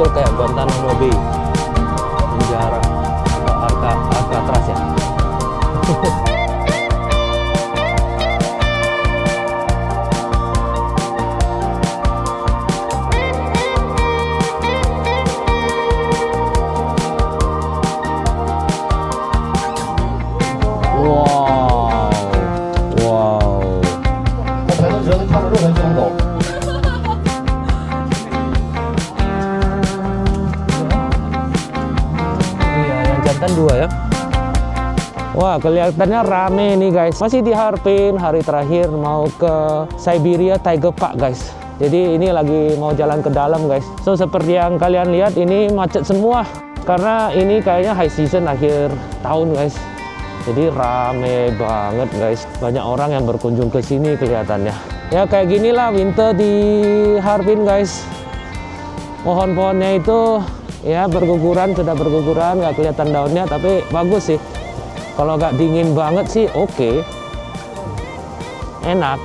betul-betul kayak Guantanamo Bay, penjara atau Alcatraz ya. Dua ya. Wah, kelihatannya rame nih guys. Masih di Harbin, hari terakhir mau ke Siberia Tiger Park guys. Jadi ini lagi mau jalan ke dalam guys. So seperti yang kalian lihat ini macet semua karena ini kayaknya high season akhir tahun guys. Jadi rame banget guys. Banyak orang yang berkunjung ke sini kelihatannya. Ya kayak ginilah winter di Harbin guys. Pohon-pohonnya itu ya berguguran, sudah berguguran, nggak kelihatan daunnya, tapi bagus sih. Kalau nggak dingin banget sih oke. Enak.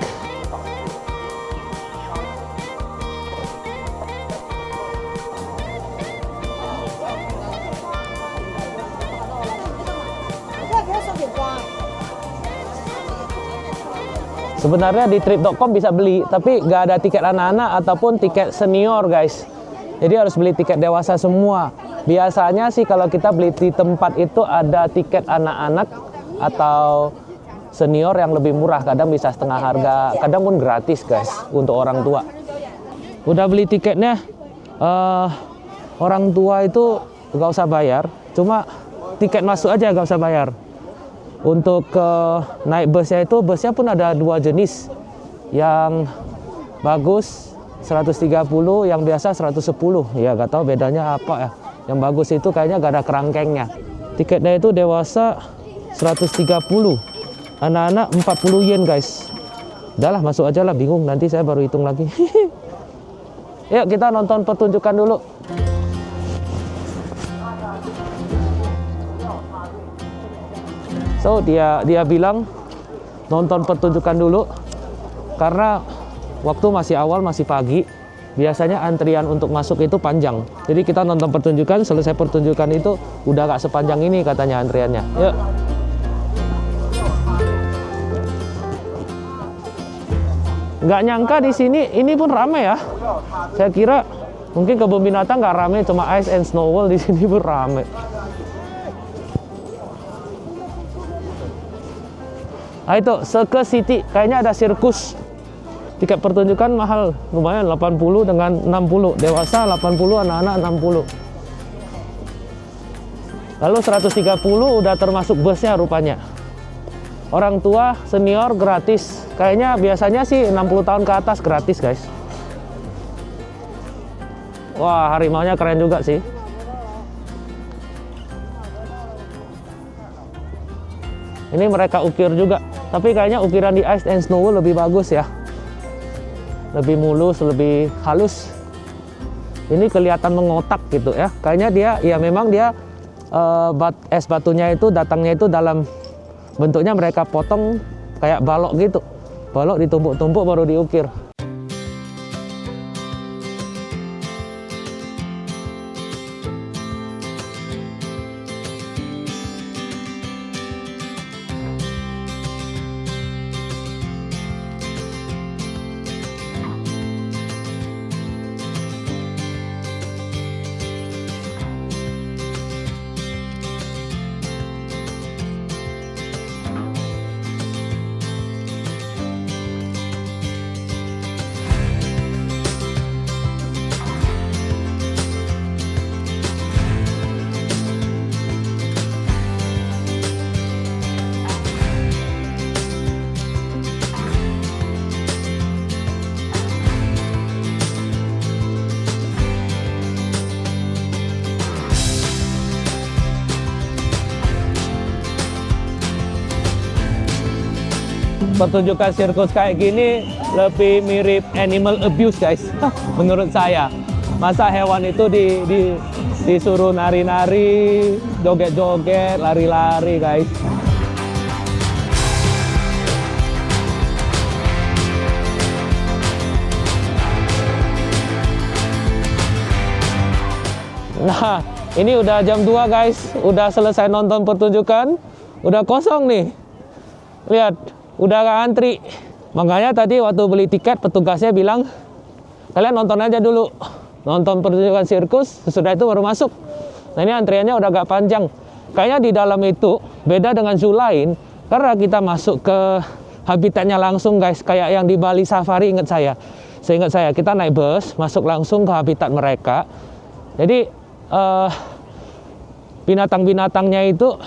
Sebenarnya di trip.com bisa beli, tapi nggak ada tiket anak-anak ataupun tiket senior guys. Jadi harus beli tiket dewasa semua. Biasanya sih kalau kita beli di tempat itu ada tiket anak-anak atau senior yang lebih murah. Kadang bisa setengah harga, kadang pun gratis guys untuk orang tua. Udah beli tiketnya, orang tua itu nggak usah bayar. Cuma tiket masuk aja nggak usah bayar. Untuk naik busnya itu, busnya pun ada dua jenis. Yang bagus 130, yang biasa 110. Ya gak tahu bedanya apa ya. Yang bagus itu kayaknya gak ada kerangkengnya. Tiketnya itu dewasa 130, anak-anak 40 yen guys. Udahlah masuk aja lah, bingung nanti saya baru hitung lagi. Yuk kita nonton pertunjukan dulu. So dia bilang nonton pertunjukan dulu karena waktu masih awal, masih pagi, biasanya antrian untuk masuk itu panjang. Jadi kita nonton pertunjukan, selesai pertunjukan itu udah gak sepanjang ini katanya antriannya. Yuk. Nggak nyangka di sini, ini pun rame ya. Saya kira mungkin kebun binatang nggak rame, cuma Ice and Snow World di sini pun rame. Nah itu, Circus City, kayaknya ada sirkus. Tiket pertunjukan mahal, lumayan 80 dengan 60, dewasa 80, anak-anak 60. Lalu 130 udah termasuk busnya rupanya. Orang tua, senior gratis. Kayaknya biasanya sih 60 tahun ke atas gratis guys. Wah, harimaunya keren juga sih. Ini mereka ukir juga, tapi kayaknya ukiran di Ice and Snow World lebih bagus ya. Lebih mulus, lebih halus. Ini kelihatan mengotak gitu ya. Kayaknya dia, ya memang dia es batunya itu datangnya itu dalam bentuknya mereka potong kayak balok gitu. Balok ditumpuk-tumpuk baru diukir. Pertunjukan sirkus kayak gini lebih mirip animal abuse guys, menurut saya. Masa hewan itu disuruh nari-nari, joget-joget, lari-lari guys. Nah, ini udah jam 2 guys, udah selesai nonton pertunjukan, udah kosong nih. Lihat, udah gak antri. Makanya tadi waktu beli tiket, petugasnya bilang, kalian nonton aja dulu. Nonton pertunjukan sirkus, sesudah itu baru masuk. Nah ini antriannya udah agak panjang. Kayaknya di dalam itu beda dengan zoo lain, karena kita masuk ke habitatnya langsung guys. Kayak yang di Bali Safari, seingat saya kita naik bus, masuk langsung ke habitat mereka. Jadi binatang-binatangnya itu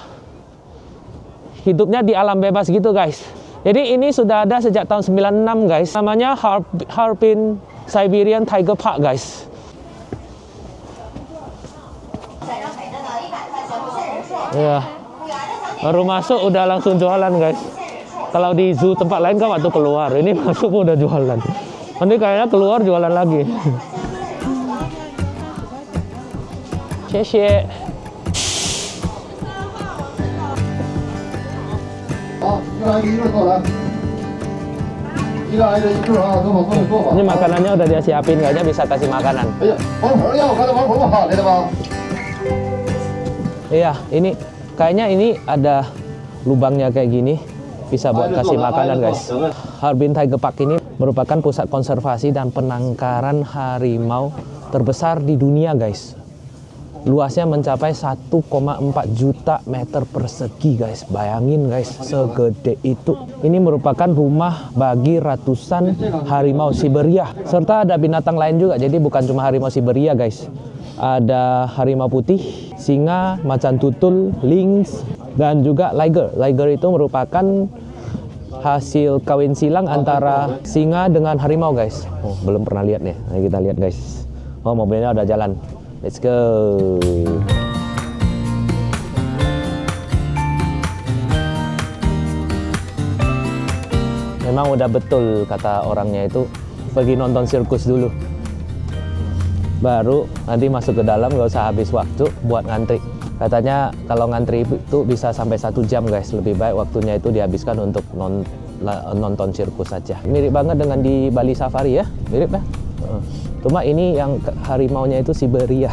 hidupnya di alam bebas gitu guys. Jadi ini sudah ada sejak tahun 96 guys. Namanya Harbin Siberian Tiger Park guys. Ya, baru masuk udah langsung jualan guys. Kalau di zoo tempat lain kan waktu keluar, ini masuk udah jualan. Nanti kayaknya keluar jualan lagi. Xie. Ini makanannya udah dia siapin, kayaknya bisa kasih makanan. Iya, ini kayaknya ini ada lubangnya kayak gini, bisa buat kasih makanan guys. Harbin Tiger Park ini merupakan pusat konservasi dan penangkaran harimau terbesar di dunia guys. Luasnya mencapai 1,4 juta meter persegi guys. Bayangin guys, segede itu. Ini merupakan rumah bagi ratusan harimau Siberia. Serta ada binatang lain juga, jadi bukan cuma harimau Siberia guys. Ada harimau putih, singa, macan tutul, lynx, dan juga liger. Liger itu merupakan hasil kawin silang antara singa dengan harimau guys. Oh, belum pernah lihat nih. Nah, kita lihat guys. Oh, mobilnya udah jalan. Let's go. Memang udah betul kata orangnya itu, pergi nonton sirkus dulu, baru nanti masuk ke dalam, gak usah habis waktu buat ngantri. Katanya kalau ngantri itu bisa sampai 1 jam guys. Lebih baik waktunya itu dihabiskan untuk nonton sirkus saja. Mirip banget dengan di Bali Safari ya, mirip ya. Cuma ini yang harimaunya itu Siberia,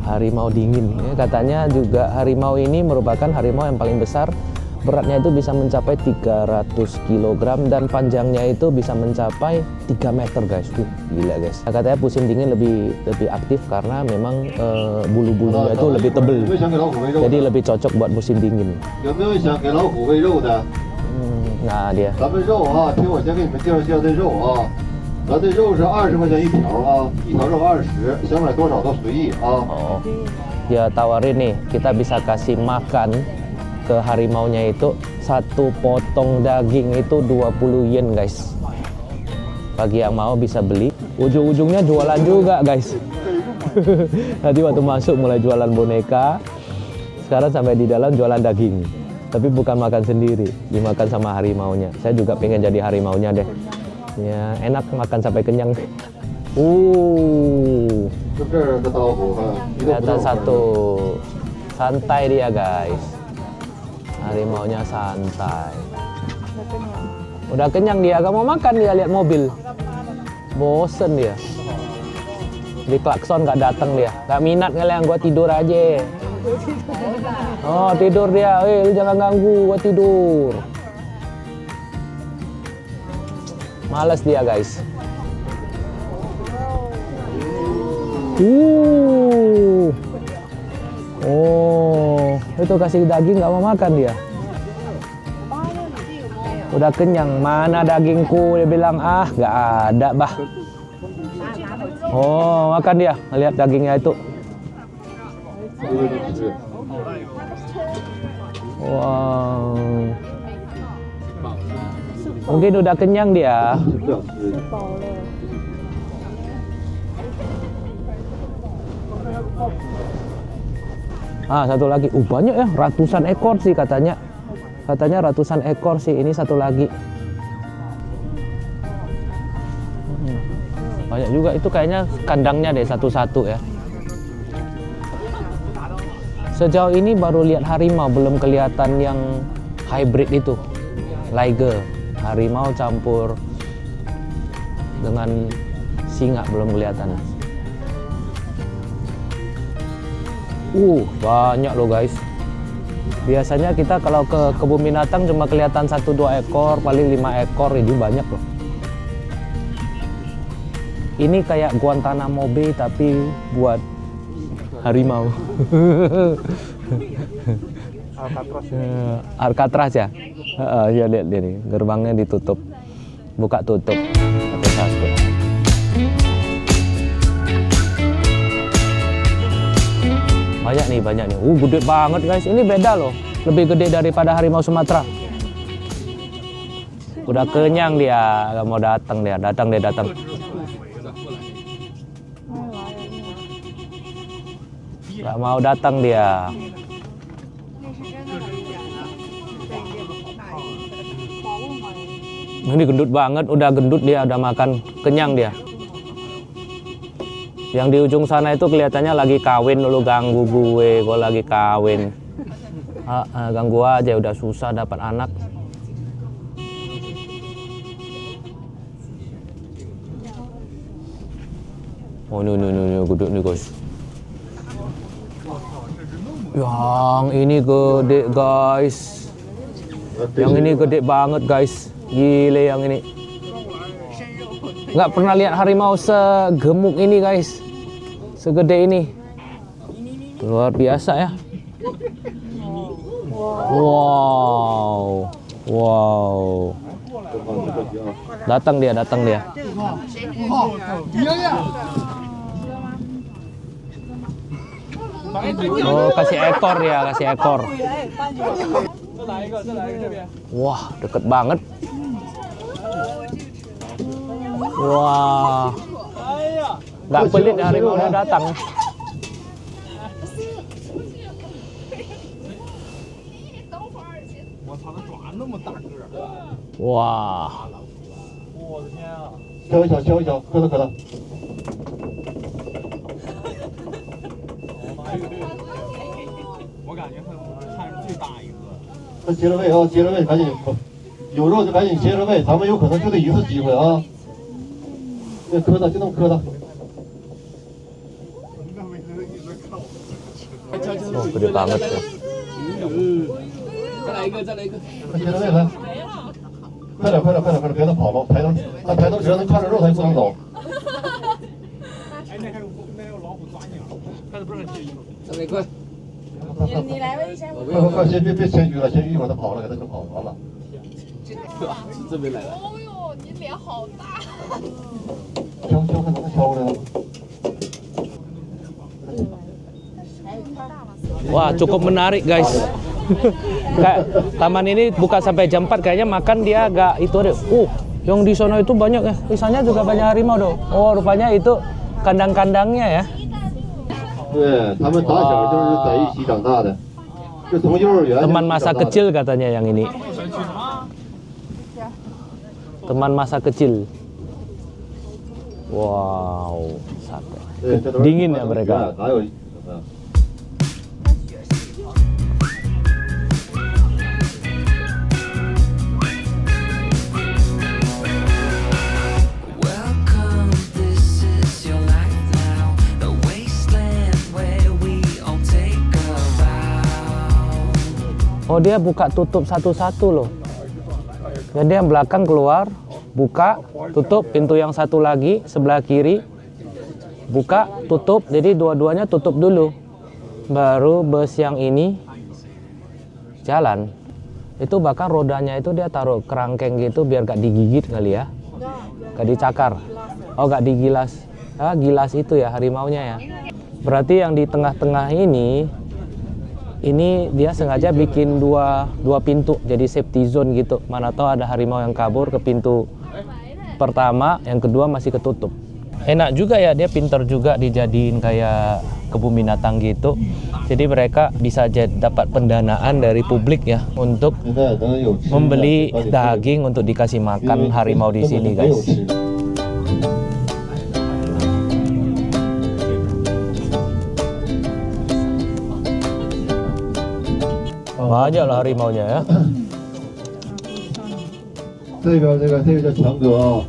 harimau dingin. Katanya juga harimau ini merupakan harimau yang paling besar. Beratnya itu bisa mencapai 300 kg dan panjangnya itu bisa mencapai 3 meter guys. Gila guys. Katanya musim dingin lebih aktif karena memang bulu-bulunya itu lebih tebal. Jadi lebih cocok buat musim dingin. Nah dia. 咱这肉是20块钱一条啊，一条肉20，想买多少都随意啊。Oh, dia tawarin nih, kita bisa kasih makan ke harimaunya itu 1 potong daging itu 20 yen guys. Bagi yang mau bisa beli. Ujung-ujungnya jualan juga guys. Nanti waktu masuk mulai jualan boneka. Sekarang sampai di dalam jualan daging. Tapi bukan makan sendiri, dimakan sama harimaunya. Saya juga pengen jadi harimaunya deh. Ya, enak makan sampai kenyang. Ternyata 1. Santai dia guys. Harimaunya santai. Udah kenyang dia, gak mau makan dia, lihat mobil. Bosen dia. Di klakson gak datang dia. Gak minat ngeliang, gua tidur aja. Oh tidur dia, lu jangan ganggu, gua tidur. Males dia guys. Oh, itu kasih daging nggak mau makan dia. Udah kenyang, mana dagingku? Dia bilang nggak ada bah. Oh makan dia, lihat dagingnya itu. Wow. Mungkin udah kenyang dia. Satu lagi. Banyak ya, ratusan ekor sih katanya. Katanya ratusan ekor sih, ini satu lagi. Banyak juga, itu kayaknya kandangnya deh satu-satu ya. Sejauh ini baru lihat harimau, belum kelihatan yang hybrid itu. Liger. Harimau campur dengan singa belum kelihatan. Banyak loh guys. Biasanya kita kalau ke kebun binatang cuma kelihatan 1-2 ekor, paling 5 ekor, ini banyak loh. Ini kayak Guantanamo Bay tapi buat harimau. Alcatraz ya? Ya lihat nih, gerbangnya ditutup, buka tutup satu-satu. Banyak nih. Gede banget guys. Ini beda loh, lebih gede daripada harimau Sumatera. Udah kenyang dia, gak mau datang dia. Datang. Gak mau datang dia. Ini gendut banget, udah gendut dia, udah makan, kenyang dia. Yang di ujung sana itu kelihatannya lagi kawin dulu, ganggu gue kok lagi kawin. Ganggu aja, udah susah dapat anak. Oh ini gede nih guys. Yang ini gede guys. Yang ini gede banget guys. Gile yang ini. Nggak pernah lihat harimau segemuk ini guys. Segede ini. Luar biasa ya. Wow. Datang dia. Oh, kasih ekor. Wah, deket banget. Wah, nggak pelit harimau udah datang. Wah. 敲一敲，磕头。我感觉它是最大一个。那接着喂啊，接着喂，赶紧，有肉就赶紧接着喂，咱们有可能就这一次机会啊。那磕它，就那么磕它。Oh, gede banget ya. 再来一个。接着喂来。快点，别它跑了，抬头只要能看着肉，它就不能走。哎，那还有老虎抓鸟，但是不是很介意。再来一个。你来喂一下。快，先别谦虚了，谦虚一会儿它跑了，给它就跑完了。是这边来的。哦呦，你脸好大。敲，看能敲过来吗？ Wah, cukup menarik guys. Kayak taman ini buka sampai jam 4, kayaknya makan dia agak itu deh. Yang di sana itu banyak ya. Di sana juga banyak harimau dong. Oh, rupanya itu kandang-kandangnya ya. 对，他们打小就是在一起长大的，就从幼儿园。 Teman masa kecil katanya yang ini. Teman masa kecil. Wow, sate. Dingin ya mereka. 哪有？ Oh, dia buka tutup satu-satu loh. Jadi yang belakang keluar, buka, tutup, pintu yang satu lagi sebelah kiri, buka, tutup. Jadi dua-duanya tutup dulu. Baru bus yang ini jalan. Itu bahkan rodanya itu dia taruh kerangkeng gitu biar gak digigit kali ya. Gak dicakar. Oh, gak digilas. Gilas itu ya harimaunya ya. Berarti yang di tengah-tengah ini dia sengaja bikin dua pintu, jadi safety zone gitu. Mana tahu ada harimau yang kabur ke pintu pertama, yang kedua masih ketutup. Enak juga ya, dia pinter juga dijadiin kayak kebun binatang gitu. Jadi mereka bisa dapat pendanaan dari publik ya untuk membeli daging untuk dikasih makan harimau di sini guys. Banyak lah harimaunya ya. 这个叫强哥啊，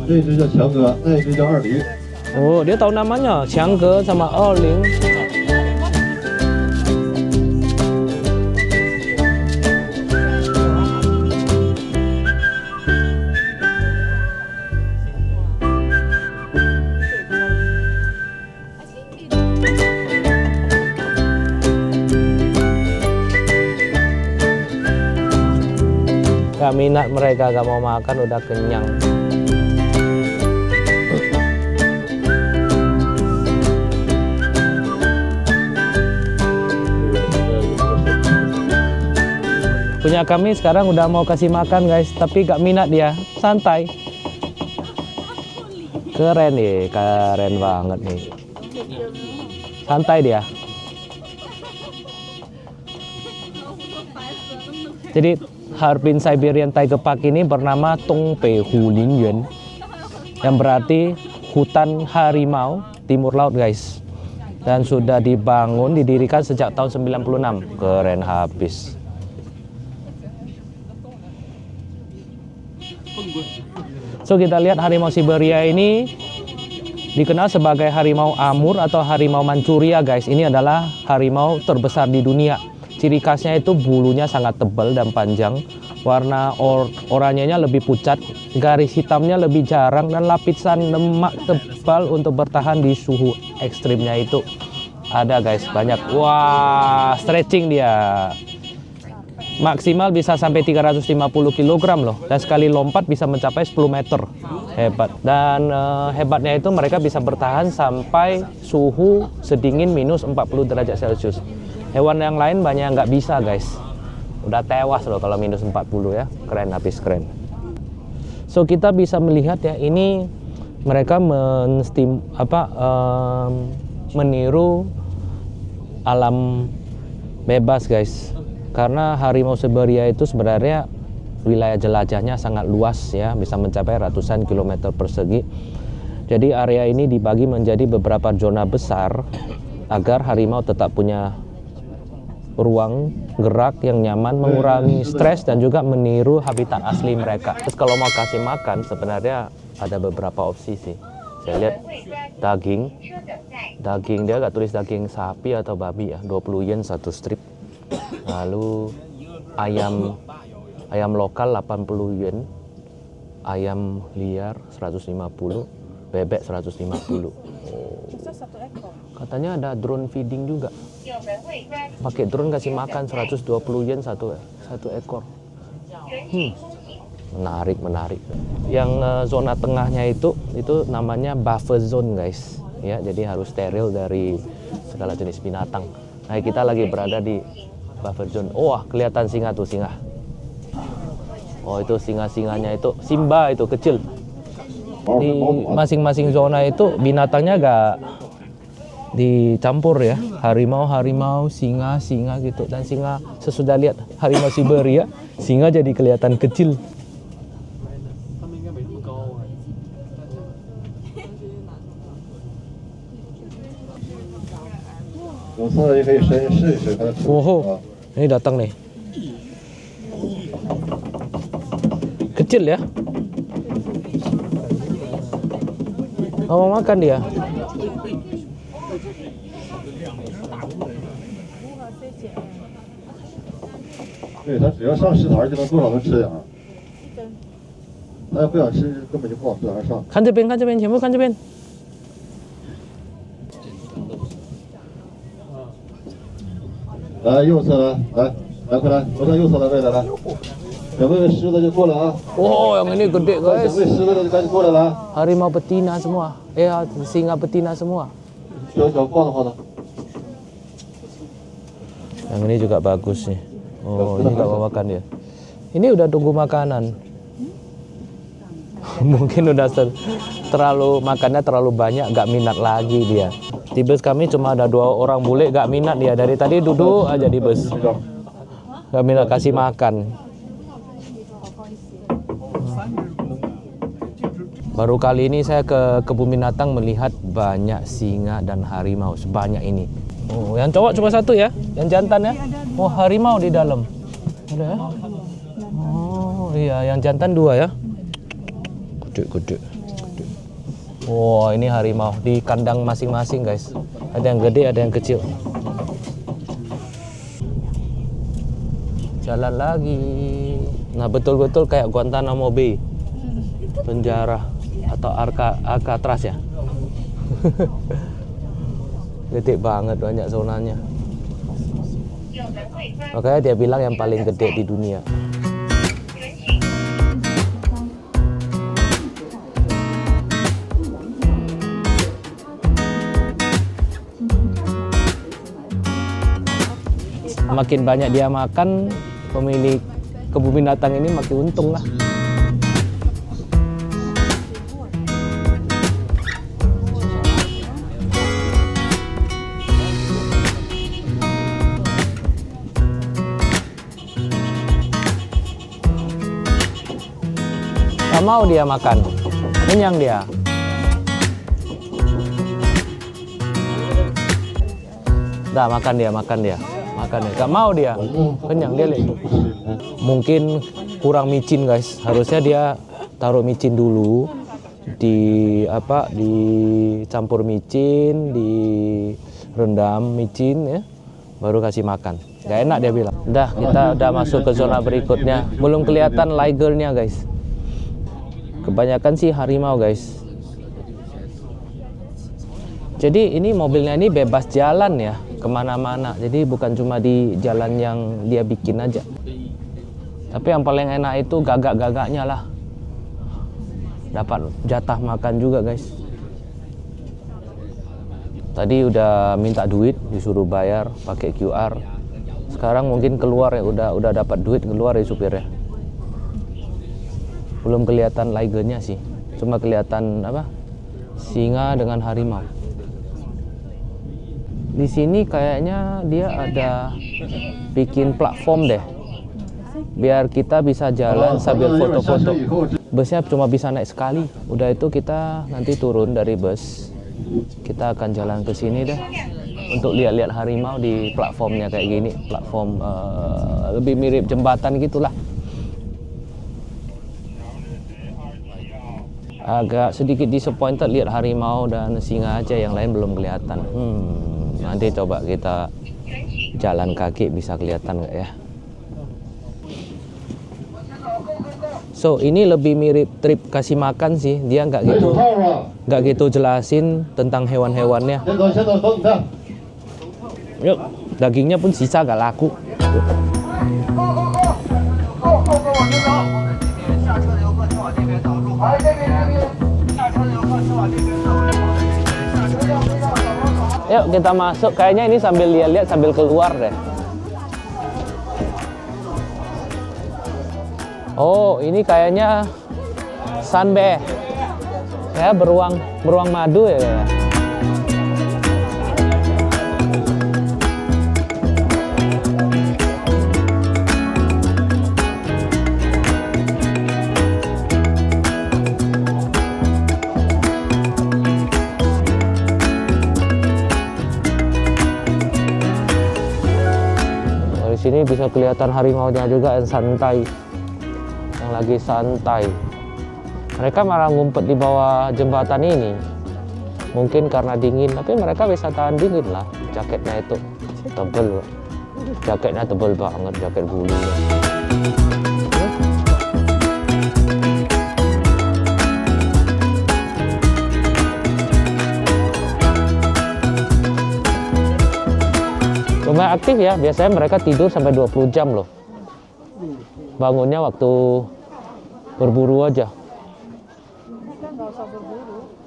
这只叫强哥，那只叫二驴。Oh, dia tahu namanya, Xiangge sama Erling. Gak minat mereka, gak mau makan, udah kenyang. Punya kami sekarang udah mau kasih makan guys, tapi gak minat dia, santai. Keren nih, keren banget nih. Santai dia. Jadi Harbin Siberian Tiger Park ini bernama Tongpei Hulingyuan, yang berarti hutan harimau timur laut guys. Dan sudah didirikan sejak tahun 96. Keren habis. So kita lihat harimau Siberia ini dikenal sebagai harimau Amur atau harimau Manchuria guys. Ini adalah harimau terbesar di dunia. Ciri khasnya itu bulunya sangat tebal dan panjang, warna oranyenya lebih pucat, garis hitamnya lebih jarang, dan lapisan lemak tebal untuk bertahan di suhu ekstrimnya itu ada guys, banyak. Wah, stretching dia. Maksimal bisa sampai 350 kg loh, dan sekali lompat bisa mencapai 10 meter. Hebat. Dan hebatnya itu mereka bisa bertahan sampai suhu sedingin minus 40 derajat Celcius. Hewan yang lain banyak yang nggak bisa guys, udah tewas loh kalau minus 40 ya. Keren habis, keren. So kita bisa melihat ya, ini mereka meniru alam bebas guys, karena harimau Siberia itu sebenarnya wilayah jelajahnya sangat luas ya, bisa mencapai ratusan kilometer persegi. Jadi area ini dibagi menjadi beberapa zona besar agar harimau tetap punya ruang gerak yang nyaman, mengurangi stres dan juga meniru habitat asli mereka. Terus kalau mau kasih makan sebenarnya ada beberapa opsi sih. Saya lihat daging dia agak tulis daging sapi atau babi ya, 20 yen satu strip. Lalu ayam lokal 80 yen, ayam liar 150, bebek 150. Katanya ada drone feeding juga. Pakai drone kasih makan 120 yen satu ekor. Menarik. Yang zona tengahnya itu namanya buffer zone guys. Ya, jadi harus steril dari segala jenis binatang. Nah, kita lagi berada di buffer zone. Oh, kelihatan singa tuh, singa. Oh, itu singa-singanya itu Simba itu kecil. Di masing-masing zona itu binatangnya agak dicampur ya, harimau, singa gitu. Dan singa, sesudah lihat harimau Siberia, singa jadi kelihatan kecil. Oh, ini datang nih. Kecil ya. Mau makan dia.看这边，全部看这边。来，右侧来，快来，我看右侧的位置来。想喂湿的就过来啊！ Oh, yang ini gede guys. 想喂湿的就赶紧过来了。 Harimau betina semua. Singa betina semua. 小晃的。 Yang ini juga bagus nih. Oh, ini nggak mau makan dia. Ini udah tunggu makanan. Mungkin udah makannya terlalu banyak, nggak minat lagi dia. Di bus kami cuma ada 2 orang bule, nggak minat dia. Dari tadi duduk aja di bus. Nggak minat kasih makan. Baru kali ini saya ke kebun binatang melihat banyak singa dan harimau sebanyak ini. Oh, yang cowok cuma 1 ya, yang jantan ya. Oh, harimau di dalam. Ada ya? Oh iya, yang jantan 2 ya. Gede. Wow, ini harimau di kandang masing-masing guys. Ada yang gede, ada yang kecil. Jalan lagi. Nah, betul-betul kayak Guantanamo Bay. Penjara atau Alcatraz ya. Gede banget, banyak zonanya. Makanya dia bilang yang paling gede di dunia. Makin banyak dia makan, pemilik kebun binatang ini makin untung lah. Gak mau dia makan, kenyang dia. Dah makan dia. Gak mau dia, kenyang dia. Mungkin kurang micin guys. Harusnya dia taruh micin dulu, dicampur micin, direndam micin ya, baru kasih makan. Gak enak dia bilang. Kita udah masuk ke zona berikutnya. Belum kelihatan ligernya guys. Kebanyakan sih harimau guys. Jadi ini mobilnya ini bebas jalan ya, kemana-mana. Jadi bukan cuma di jalan yang dia bikin aja. Tapi yang paling enak itu gagak-gagaknya lah. Dapat jatah makan juga guys. Tadi udah minta duit, disuruh bayar pakai QR. Sekarang mungkin keluar ya, udah dapat duit, keluar ya supirnya. Belum kelihatan ligernya sih. Cuma kelihatan singa dengan harimau. Di sini kayaknya dia ada bikin platform deh, biar kita bisa jalan sambil foto-foto. Busnya cuma bisa naik sekali. Udah itu kita nanti turun dari bus, kita akan jalan ke sini deh untuk lihat-lihat harimau di platformnya kayak gini. Platform lebih mirip jembatan gitulah. Agak sedikit disappointed lihat harimau dan singa aja, yang lain belum kelihatan. Nanti coba kita jalan kaki bisa kelihatan nggak ya. So ini lebih mirip trip kasih makan sih. Dia nggak gitu jelasin tentang hewan-hewannya. Yuk, dagingnya pun sisa nggak laku. Yuk kita masuk. Kayaknya ini sambil lihat-lihat sambil keluar deh. Oh, ini kayaknya sunbear. Ya, beruang madu ya. Di sini bisa kelihatan harimaunya juga yang santai. Lagi santai. Mereka malah ngumpet di bawah jembatan ini. Mungkin karena dingin, tapi mereka bisa tahan dingin lah. Jaketnya itu tebel. Jaketnya tebel banget, jaket bulu. Lumayan aktif ya, biasanya mereka tidur sampai 20 jam loh. Bangunnya waktu berburu aja.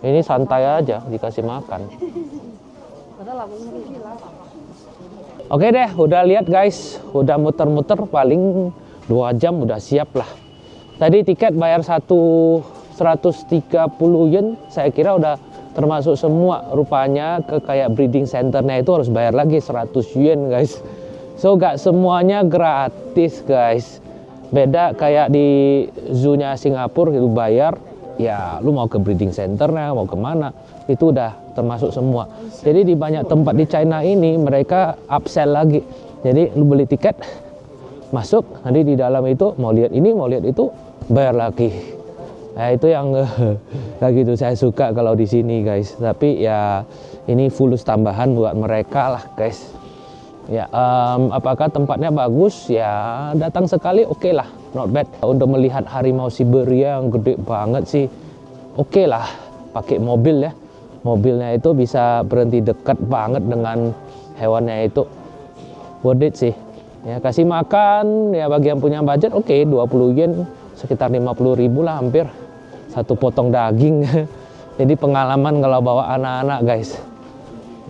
Ini santai aja, dikasih makan. Oke deh, udah lihat guys, udah muter-muter paling 2 jam udah siap lah. Tadi tiket bayar 130 yen, saya kira udah termasuk semua. Rupanya ke kayak breeding centernya itu harus bayar lagi 100 yen guys. So gak semuanya gratis guys. Beda kayak di zoo-nya Singapura itu bayar, ya lu mau ke breeding centernya, mau kemana, itu udah termasuk semua. Jadi di banyak tempat di China ini mereka upsell lagi. Jadi lu beli tiket, masuk, nanti di dalam itu mau lihat ini, mau lihat itu, bayar lagi. Nah, itu yang kayak gitu saya suka kalau di sini guys. Tapi ya ini fulus tambahan buat mereka lah guys. Ya apakah tempatnya bagus? Ya datang sekali oke lah, not bad. Untuk melihat harimau Siberia yang gede banget sih, oke lah. Pakai mobil ya. Mobilnya itu bisa berhenti dekat banget dengan hewannya itu. Worth it sih. Ya kasih makan ya bagi yang punya budget oke, 20 yen sekitar 50.000 lah hampir. Satu potong daging. Jadi pengalaman kalau bawa anak-anak guys.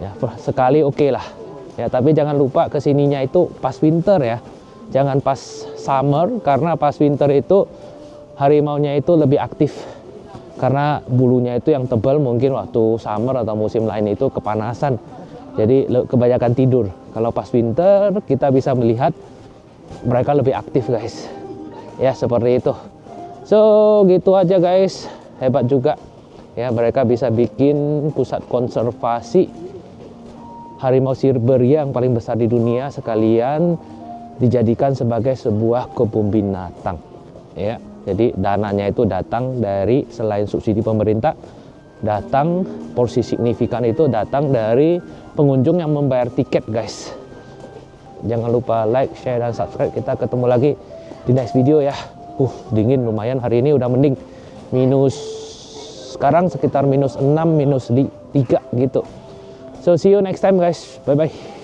Ya sekali oke lah. Ya tapi jangan lupa kesininya itu pas winter ya. Jangan pas summer karena pas winter itu harimaunya itu lebih aktif. Karena bulunya itu yang tebal, mungkin waktu summer atau musim lain itu kepanasan. Jadi kebanyakan tidur. Kalau pas winter kita bisa melihat mereka lebih aktif guys. Ya seperti itu. So gitu aja guys. Hebat juga. Ya mereka bisa bikin pusat konservasi harimau Siberia yang paling besar di dunia sekalian dijadikan sebagai sebuah kebun binatang. Ya. Jadi dananya itu datang dari selain subsidi pemerintah, datang porsi signifikan itu datang dari pengunjung yang membayar tiket guys. Jangan lupa like, share, dan subscribe. Kita ketemu lagi di next video ya. Dingin lumayan hari ini udah mending. Sekarang sekitar -6, -3 gitu. So see you next time guys. Bye bye.